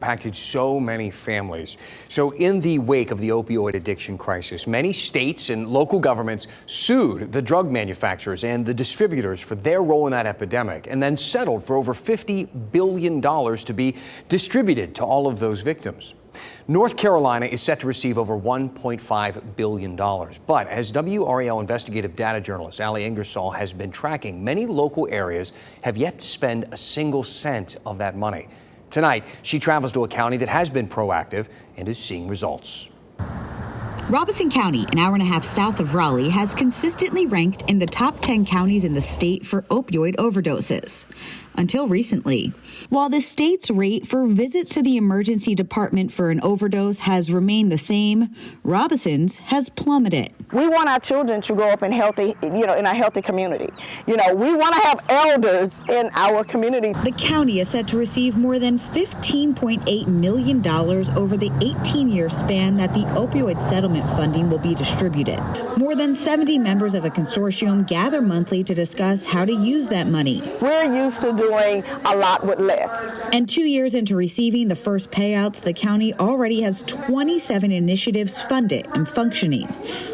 impacted so many families. So in the wake of the opioid addiction crisis, many states and local governments sued the drug manufacturers and the distributors for their role in that epidemic, and then settled for over $50 billion to be distributed to all of those victims. North Carolina is set to receive over $1.5 billion. But as WRAL investigative data journalist Ali Ingersoll has been tracking, many local areas have yet to spend a single cent of that money. Tonight, she travels to a county that has been proactive and is seeing results. Robeson County, an hour and a half south of Raleigh, has consistently ranked in the top 10 counties in the state for opioid overdoses. Until recently. While the state's rate for visits to the emergency department for an overdose has remained the same, Robeson's has plummeted. We want our children to grow up in healthy, in a healthy community. We want to have elders in our community. The county is set to receive more than $15.8 million over the 18-year span that the opioid settlement funding will be distributed. More than 70 members of a consortium gather monthly to discuss how to use that money. We're used to doing a lot with less. And 2 years into receiving the first payouts, the county already has 27 initiatives funded and functioning,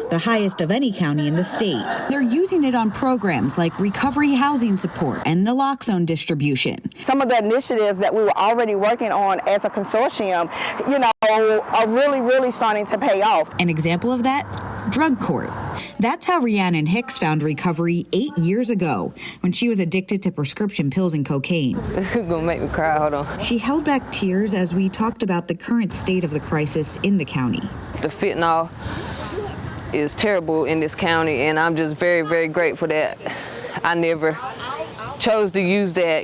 the highest of any county in the state. They're using it on programs like recovery housing support and naloxone distribution. Some of the initiatives that we were already working on as a consortium, are really, really starting to pay off. An example of that? Drug court. That's how Rhiannon Hicks found recovery 8 years ago when she was addicted to prescription pills and cocaine. It's gonna make me cry, hold on. She held back tears as we talked about the current state of the crisis in the county. The fentanyl is terrible in this county, and I'm just very, very grateful that I never chose to use that,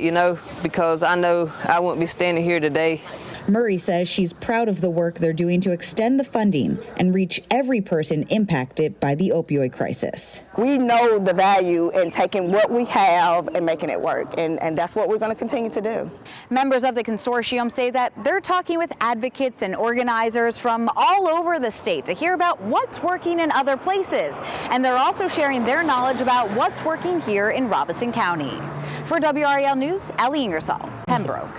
because I know I wouldn't be standing here today. Murray says she's proud of the work they're doing to extend the funding and reach every person impacted by the opioid crisis. We know the value in taking what we have and making it work, and that's what we're going to continue to do. Members of the consortium say that they're talking with advocates and organizers from all over the state to hear about what's working in other places. And they're also sharing their knowledge about what's working here in Robeson County. For WRAL News, Ali Ingersoll, Pembroke.